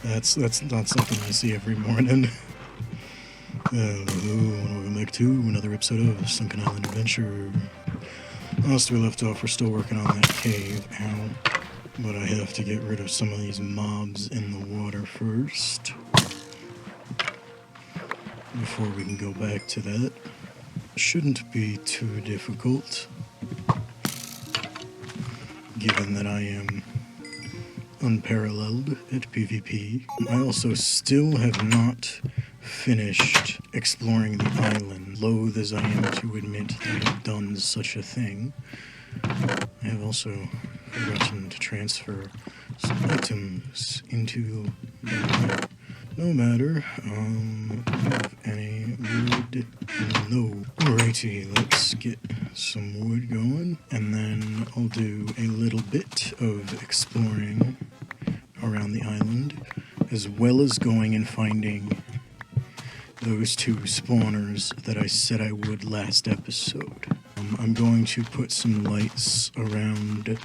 That's not something I see every morning. Welcome back to another episode of Sunken Island Adventure. Last we left off, we're still working on that cave. Ow. But I have to get rid of some of these mobs in the water first, before we can go back to that. Shouldn't be too difficult, given that I am unparalleled at PvP. I also still have not finished exploring the island, loath as I am to admit that I've done such a thing. I have also forgotten to transfer some items into the... No matter. Have any wood? No. Alrighty, let's get some wood going, and then I'll do a little bit of exploring around the island, as well as going and finding those two spawners that I said I would last episode. I'm going to put some lights around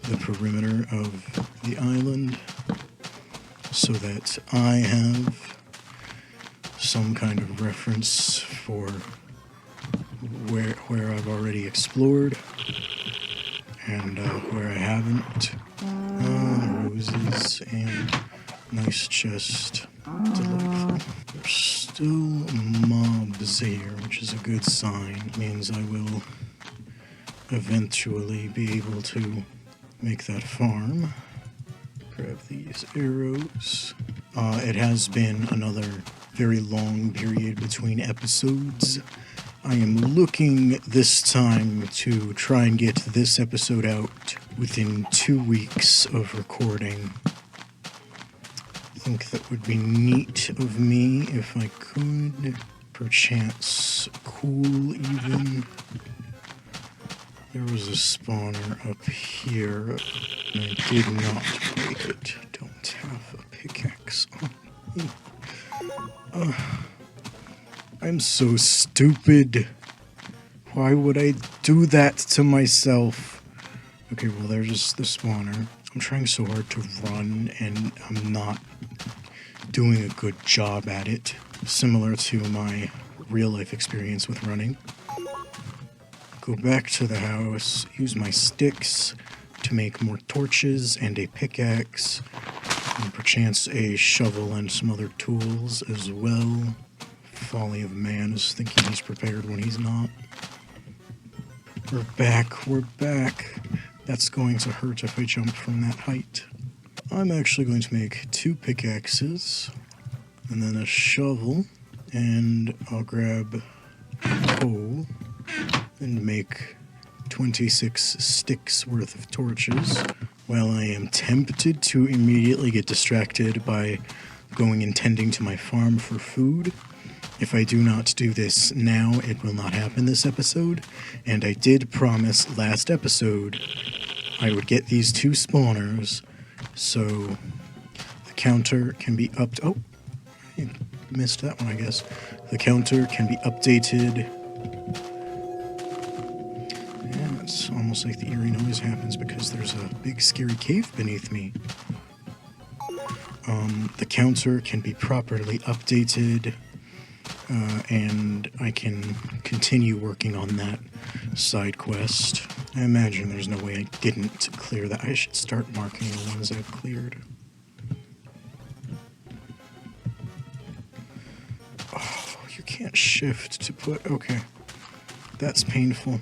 the perimeter of the island, so that I have some kind of reference for where I've already explored and where I haven't. Roses and nice chest. Delightful. There's still mobs here, which is a good sign. It means I will eventually be able to make that farm. Grab these arrows. It has been another very long period between episodes. I am looking this time to try and get this episode out within 2 weeks of recording. I think that would be neat of me if I could. Perchance cool even. There was a spawner up here, and I did not break it. Don't have a pickaxe on me. I'm so stupid. Why would I do that to myself? Okay, well, there's just the spawner. I'm trying so hard to run, and I'm not doing a good job at it. Similar to my real-life experience with running. Go back to the house, use my sticks to make more torches and a pickaxe, and perchance a shovel and some other tools as well. Folly of man is thinking he's prepared when he's not. We're back. That's going to hurt if I jump from that height. I'm actually going to make 2 pickaxes, and then a shovel, and I'll grab coal and make 26 sticks worth of torches. While I am tempted to immediately get distracted by going and tending to my farm for food, if I do not do this now, it will not happen this episode, and I did promise last episode I would get these 2 spawners, so the counter can be upped. Oh, I missed that one, I guess. The counter can be updated. Yeah, it's almost like the eerie noise happens because there's a big scary cave beneath me. The counter can be properly updated, and I can continue working on that side quest. I imagine there's no way I didn't clear that. I should start marking the ones I've cleared. Oh, you can't shift to put... Okay. That's painful.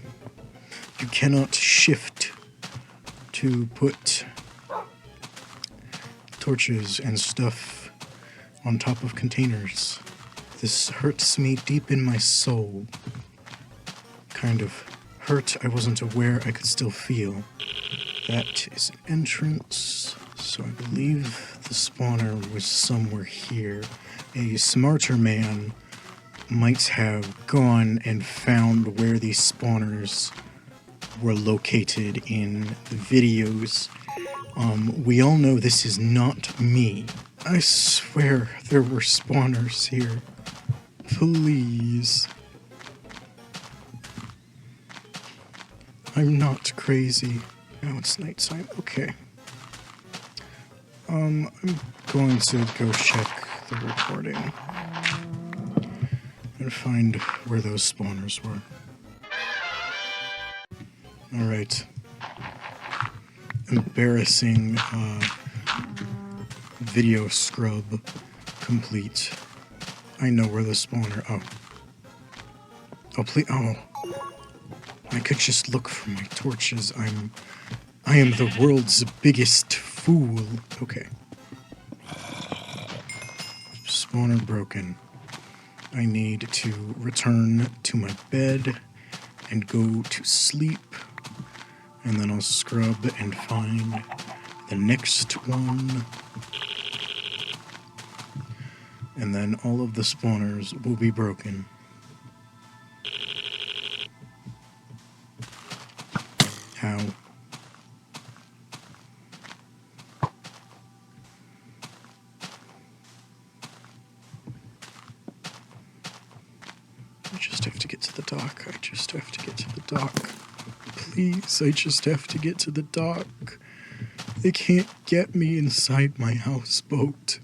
You cannot shift to put torches and stuff on top of containers. This hurts me deep in my soul. Kind of hurt I wasn't aware I could still feel. That is an entrance, so I believe the spawner was somewhere here. A smarter man might have gone and found where these spawners were located in the videos. We all know this is not me. I swear there were spawners here. Please. I'm not crazy. Now it's nighttime. Okay. I'm going to go check the recording and find where those spawners were. Alright. Embarrassing video scrub complete. I know where the spawner. Oh, please. Oh. I could just look for my torches. I am the world's biggest fool. Okay. Spawner broken. I need to return to my bed and go to sleep. And then I'll scrub and find the next one. And then all of the spawners will be broken. Ow. I just have to get to the dock. I just have to get to the dock. Please, I just have to get to the dock. They can't get me inside my houseboat.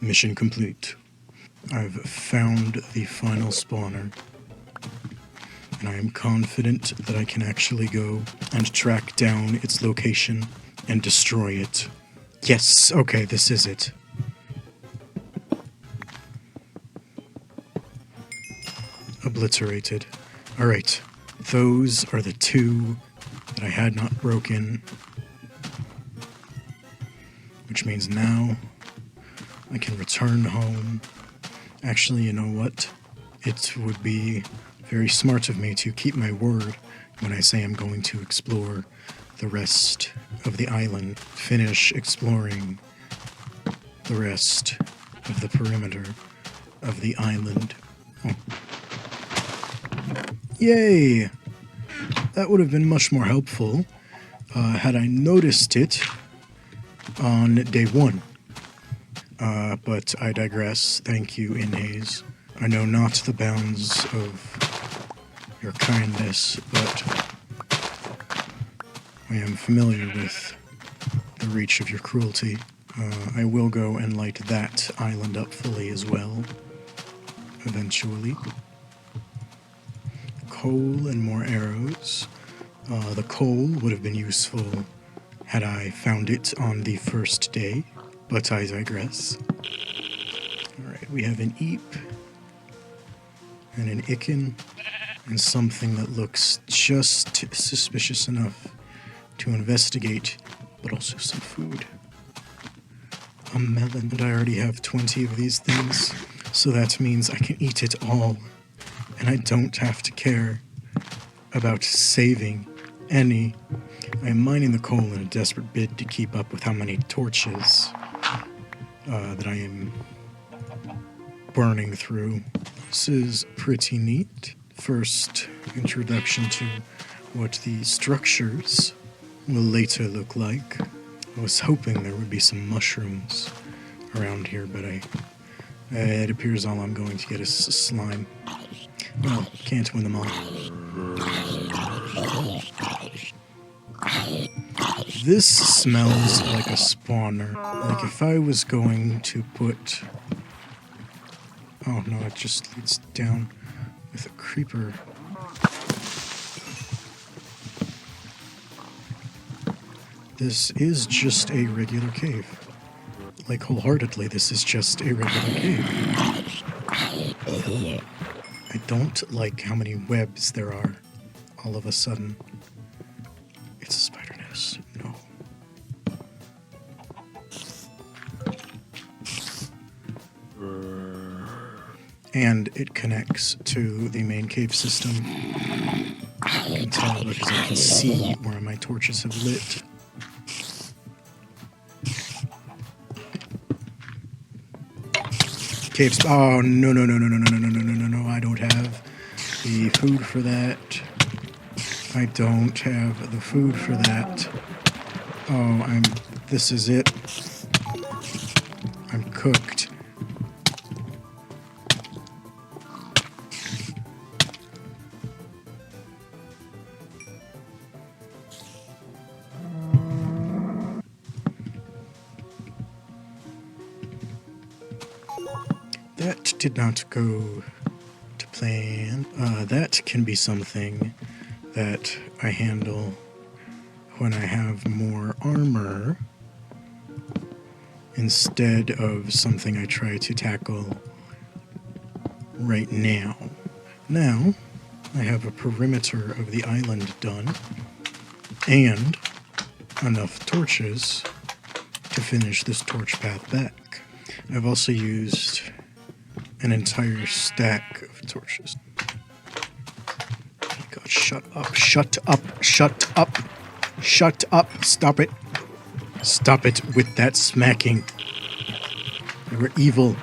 Mission complete. I've found the final spawner, and I am confident that I can actually go and track down its location and destroy it. Yes, okay, this is it. Obliterated. Alright, those are the two that I had not broken, which means now I can return home. Actually, you know what? It would be very smart of me to keep my word when I say I'm going to explore the rest of the island. Finish exploring the rest of the perimeter of the island. Oh. Yay! That would have been much more helpful had I noticed it on day one. But I digress. Thank you, Inhaze. I know not the bounds of your kindness, but I am familiar with the reach of your cruelty. I will go and light that island up fully as well, eventually. Coal and more arrows. The coal would have been useful had I found it on the first day, but I digress. Alright, we have an Eep, and an Icken, and something that looks just suspicious enough to investigate, but also some food. A melon, and I already have 20 of these things, so that means I can eat it all, and I don't have to care about saving any. I am mining the coal in a desperate bid to keep up with how many torches that I am burning through. This is pretty neat. First introduction to what the structures will later look like. I was hoping there would be some mushrooms around here, but it appears all I'm going to get is slime. Well, can't win them all. This smells like a spawner. Like if I was going to put... Oh no, it just leads down with a creeper. This is just a regular cave. Like wholeheartedly, this is just a regular cave. I don't like how many webs there are all of a sudden. It's a spider nest. No. And it connects to the main cave system. I can tell because I can see where my torches have lit. Caves. Oh, no, I don't have the food for that. I don't have the food for that. Oh, this is it. I'm cooked. did not go to plan. That can be something that I handle when I have more armor instead of something I try to tackle right now. Now, I have a perimeter of the island done and enough torches to finish this torch path back. I've also used an entire stack of torches. Oh my god, shut up, shut up, shut up, shut up, stop it. Stop it with that smacking. They were evil.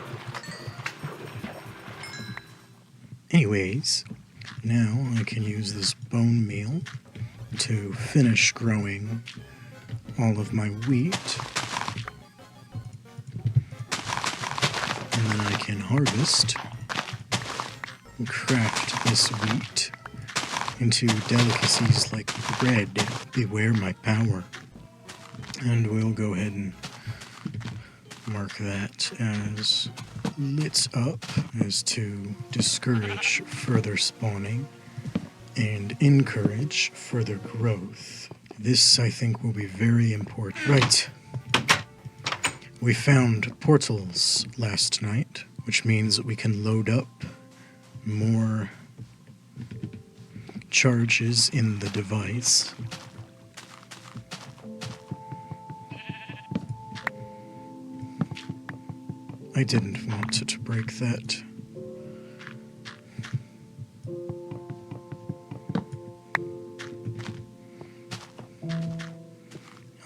Anyways, now I can use this bone meal to finish growing all of my wheat. And then I can harvest and craft this wheat into delicacies like bread. Beware my power. And we'll go ahead and mark that as lit up, as to discourage further spawning and encourage further growth. This, I think, will be very important. Right. We found portals last night, which means that we can load up more charges in the device. I didn't want to break that.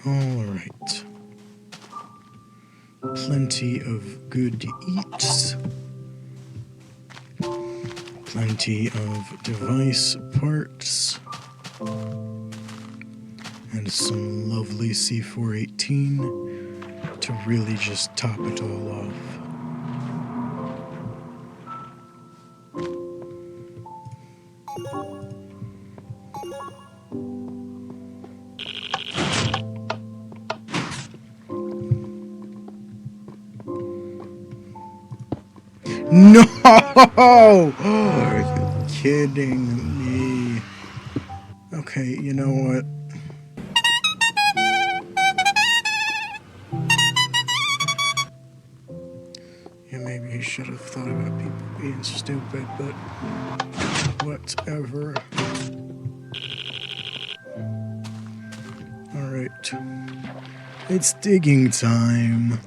All right. Plenty of good eats. Plenty of device parts. And some lovely C418 to really just top it all off. No! Oh, are you kidding me? Okay, you know what? Yeah, maybe he should have thought about people being stupid, but whatever. Alright. It's digging time.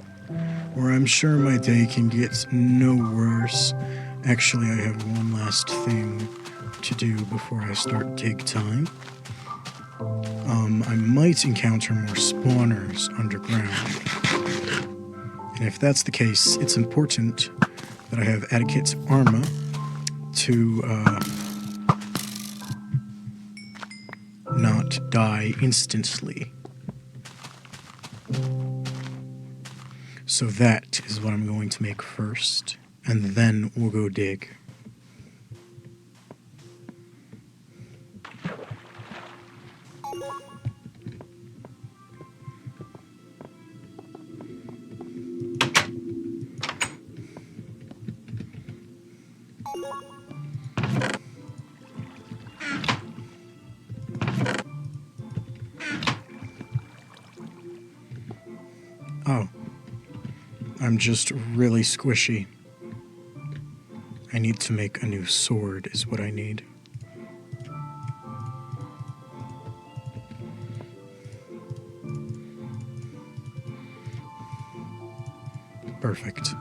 Or I'm sure my day can get no worse. Actually, I have one last thing to do before I start dig time. I might encounter more spawners underground. And if that's the case, it's important that I have adequate armor to not die instantly. So that is what I'm going to make first, and then we'll go dig. Oh. I'm just really squishy. I need to make a new sword is what I need. Perfect.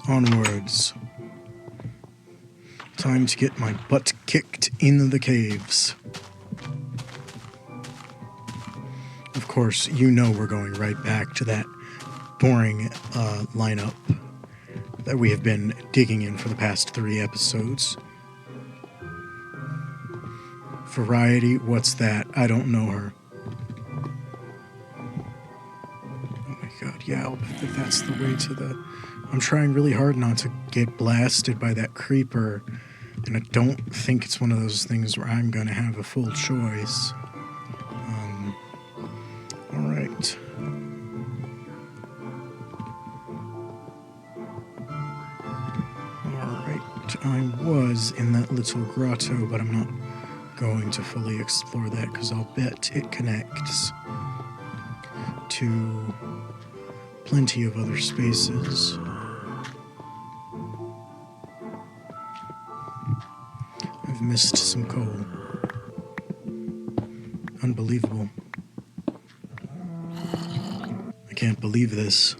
Onwards. Time to get my butt kicked in the caves. Of course, you know we're going right back to that boring lineup that we have been digging in for the past 3 episodes. Variety, what's that? I don't know her. Oh my god, yeah, I'll bet that that's the way to the... I'm trying really hard not to get blasted by that creeper, and I don't think it's one of those things where I'm gonna have a full choice. Alright. thought I was in that little grotto, but I'm not going to fully explore that because I'll bet it connects to plenty of other spaces. I've missed some coal. Unbelievable. I can't believe this.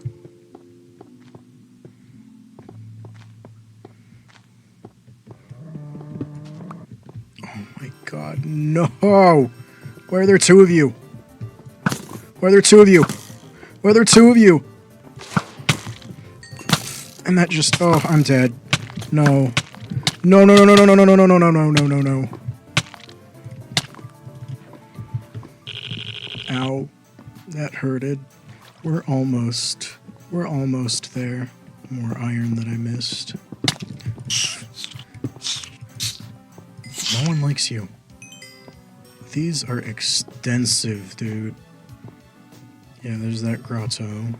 Oh my god, no! Why are there two of you? Why are there two of you? Why are there two of you? And that just... Oh, I'm dead. No. No, no, no, no, no, no, no, no, no, no, no, no, no, no. Ow. That hurted. We're almost there. More iron that I missed. No one likes you. These are extensive, dude. Yeah, there's that grotto.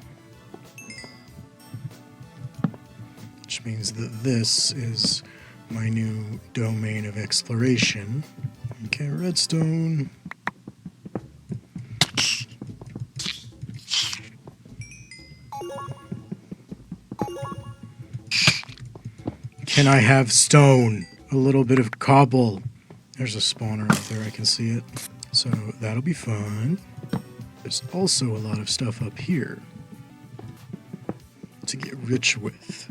Which means that this is my new domain of exploration. Okay, redstone. Can I have stone? A little bit of cobble. There's a spawner up there, I can see it. So that'll be fun. There's also a lot of stuff up here to get rich with.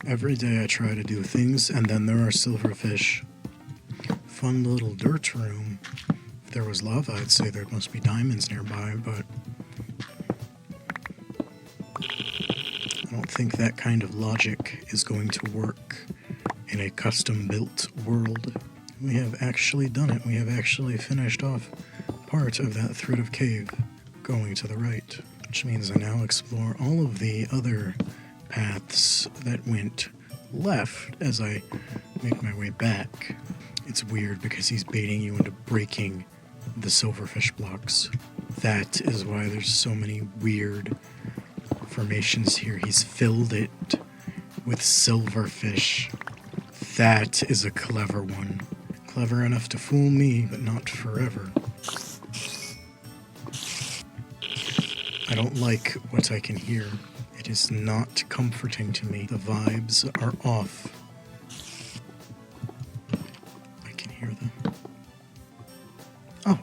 Every day I try to do things, and then there are silverfish. Fun little dirt room. If there was lava, I'd say there must be diamonds nearby, but I don't think that kind of logic is going to work in a custom-built world. We have actually done it. We have actually finished off part of that thread of cave going to the right, which means I now explore all of the other paths that went left as I make my way back. It's weird because he's baiting you into breaking the silverfish blocks. That is why there's so many weird formations here. He's filled it with silverfish. That is a clever one. Clever enough to fool me, but not forever. I don't like what I can hear. It is not comforting to me. The vibes are off. I can hear them. Oh.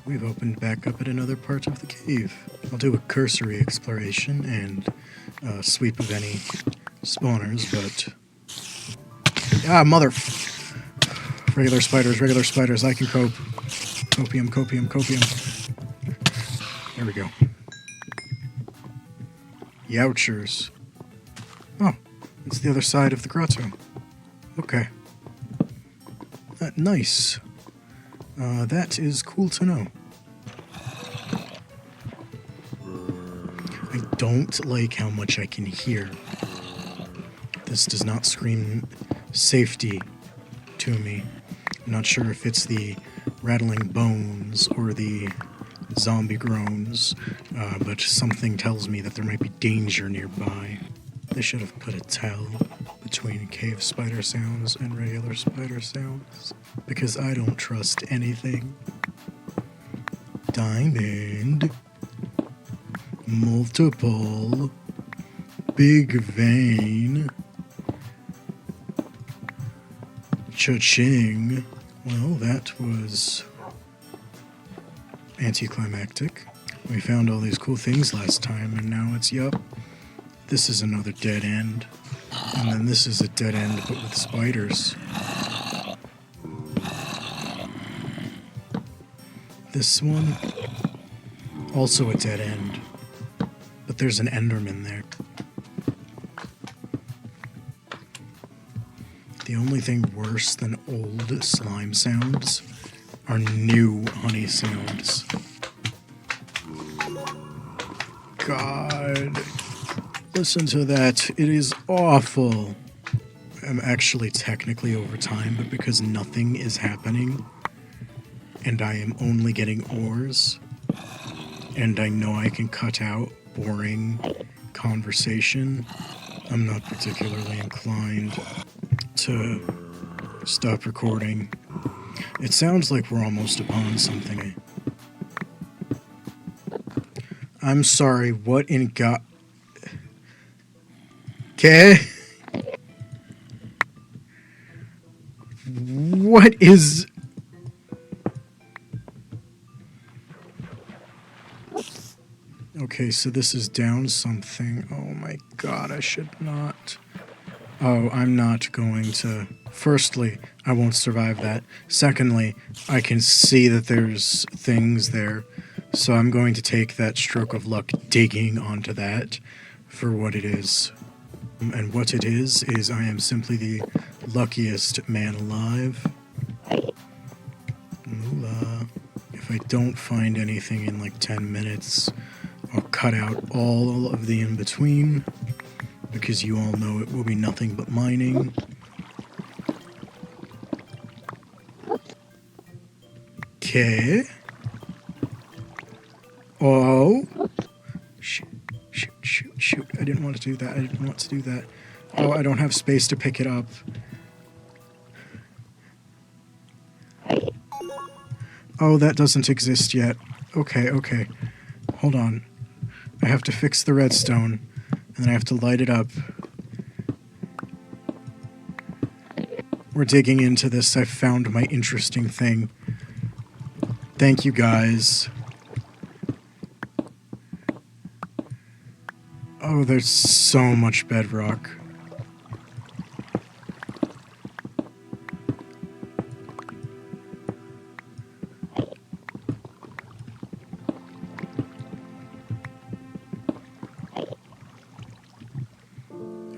We've opened back up at another part of the cave. I'll do a cursory exploration and sweep of any spawners, but... Ah, mother... Regular spiders, I can cope. Copium. There we go. Youchers. Oh, it's the other side of the grotto. Okay. Nice. That is cool to know. I don't like how much I can hear. This does not scream safety to me. I'm not sure if it's the rattling bones or the zombie groans, but something tells me that there might be danger nearby. They should have put a tell between cave spider sounds and regular spider sounds, because I don't trust anything. Diamond. Multiple. Big vein. Cha-ching. Well, that was anticlimactic. We found all these cool things last time, and now it's, yup, this is another dead end. And then this is a dead end, but with spiders. This one, also a dead end, but there's an enderman there. The only thing worse than old slime sounds are new honey sounds. God, listen to that. It is awful. I'm actually technically over time, but because nothing is happening, and I am only getting ores, and I know I can cut out boring conversation, I'm not particularly inclined to stop recording. It sounds like we're almost upon something. I'm sorry, what in God... Okay? What is... Okay, so this is down something. Oh my God, I should not... Oh, I'm not going to... Firstly, I won't survive that. Secondly, I can see that there's things there. So I'm going to take that stroke of luck digging onto that for what it is. And what it is I am simply the luckiest man alive. Moolah. If I don't find anything in like 10 minutes, I'll cut out all of the in-between, because you all know it will be nothing but mining. Okay. Oh. Shoot, shoot, shoot, shoot. I didn't want to do that. I didn't want to do that. Oh, I don't have space to pick it up. Oh, that doesn't exist yet. Okay, okay. Hold on. I have to fix the redstone, and then I have to light it up. We're digging into this. I found my interesting thing. Thank you, guys. Oh, there's so much bedrock.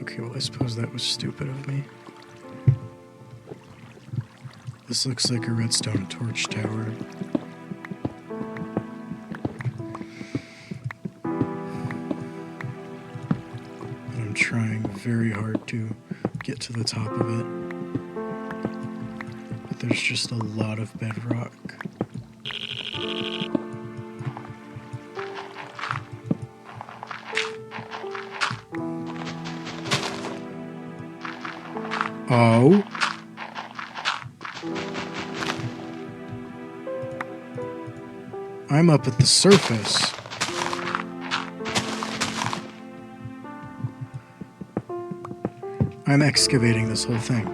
Okay, well, I suppose that was stupid of me. This looks like a redstone torch tower. And I'm trying very hard to get to the top of it. But there's just a lot of bedrock. Oh. I'm up at the surface. I'm excavating this whole thing.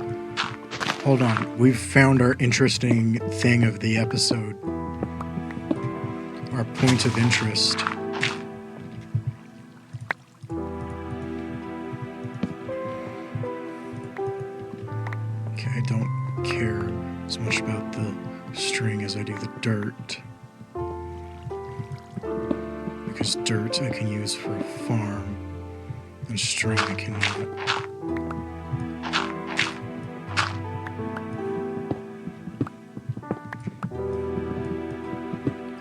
Hold on. We've found our interesting thing of the episode. Our point of interest. Okay, I don't care as much about the string as I do the dirt. Because dirt I can use for a farm, and string I cannot.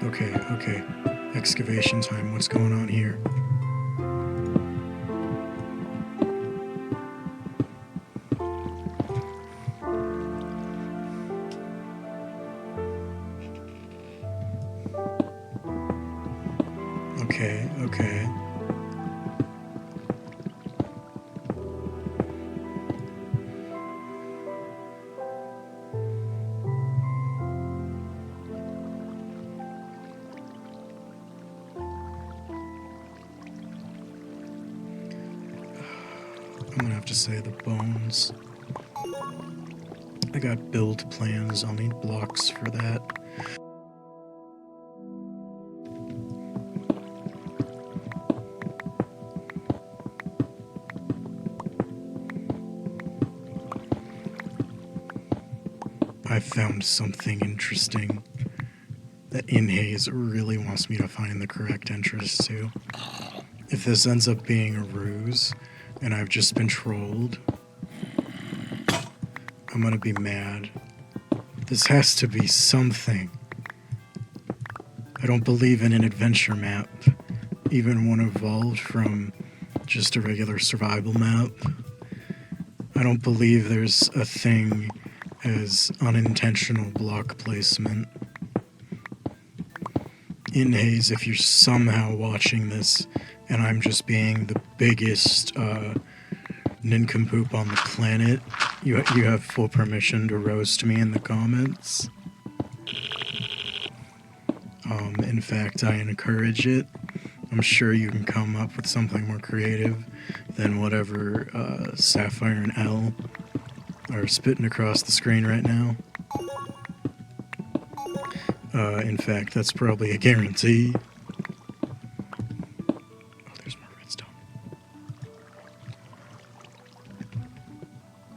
Okay, okay. Excavation time. What's going on here? Okay, okay. I'm gonna have to say the bones. I got build plans. I'll need blocks for that. I found something interesting that InHaze really wants me to find the correct entrance to. If this ends up being a ruse, and I've just been trolled, I'm gonna be mad. This has to be something. I don't believe in an adventure map, even one evolved from just a regular survival map. I don't believe there's a thing as unintentional block placement. InHaze, if you're somehow watching this and I'm just being the biggest nincompoop on the planet, you have full permission to roast me in the comments. In fact, I encourage it. I'm sure you can come up with something more creative than whatever Sapphire and L are spitting across the screen right now. In fact, that's probably a guarantee. Oh, there's more redstone.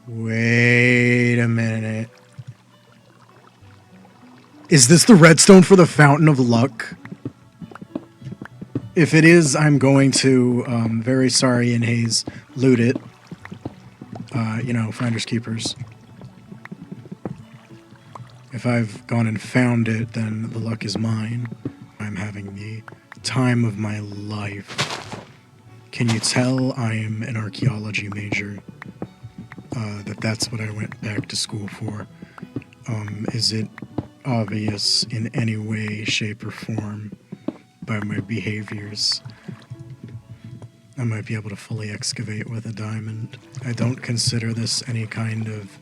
Wait a minute. Is this the redstone for the Fountain of Luck? If it is, I'm going to, very sorry in Haze, loot it. Finders keepers. If I've gone and found it, then the luck is mine. I'm having the time of my life. Can you tell I'm an archaeology major? That's what I went back to school for. Is it obvious in any way, shape, or form by my behaviors I might be able to fully excavate with a diamond? I don't consider this any kind of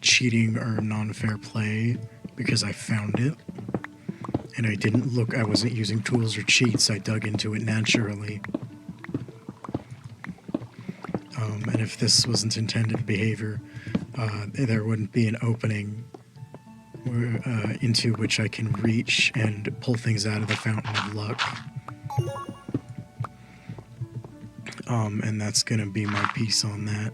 cheating or non-fair play because I found it. And I wasn't using tools or cheats, I dug into it naturally. And if this wasn't intended behavior, there wouldn't be an opening into which I can reach and pull things out of the Fountain of Luck. And that's gonna be my piece on that.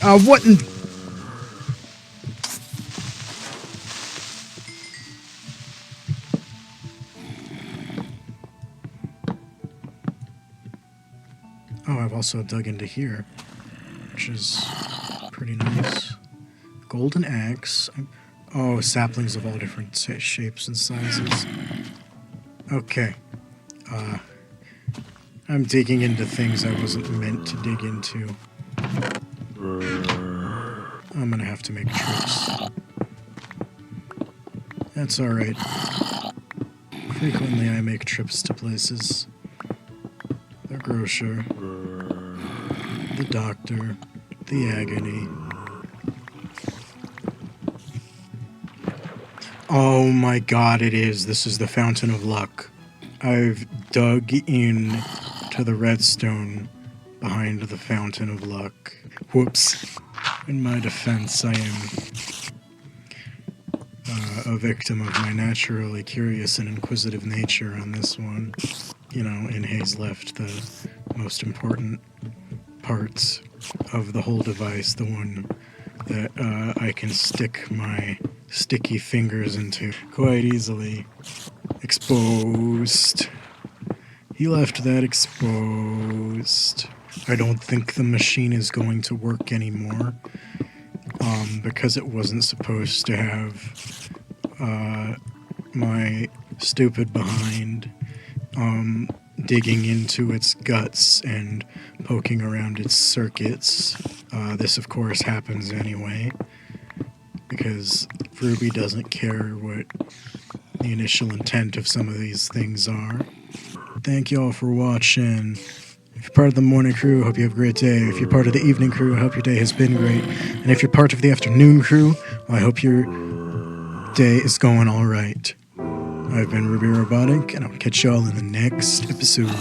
What in... Oh, I've also dug into here, which is pretty nice. Golden axe. Oh, saplings of all different shapes and sizes. Okay. I'm digging into things I wasn't meant to dig into. I'm gonna have to make trips. That's alright. Frequently I make trips to places. The grocer. The doctor. The agony. Oh my god, it is. This is the Fountain of Luck. I've dug in to the redstone behind the Fountain of Luck. Whoops. In my defense, I am a victim of my naturally curious and inquisitive nature on this one. In Haze left the most important parts of the whole device, the one that I can stick my sticky fingers into quite easily. Exposed. He left that exposed. I don't think the machine is going to work anymore, because it wasn't supposed to have my stupid behind digging into its guts and poking around its circuits. This, of course, happens anyway, because Ruby doesn't care what the initial intent of some of these things are. Thank you all for watching. If you're part of the morning crew, I hope you have a great day. If you're part of the evening crew, I hope your day has been great. And if you're part of the afternoon crew, well, I hope your day is going all right. I've been Ruby Robotic, and I'll catch y'all in the next episode.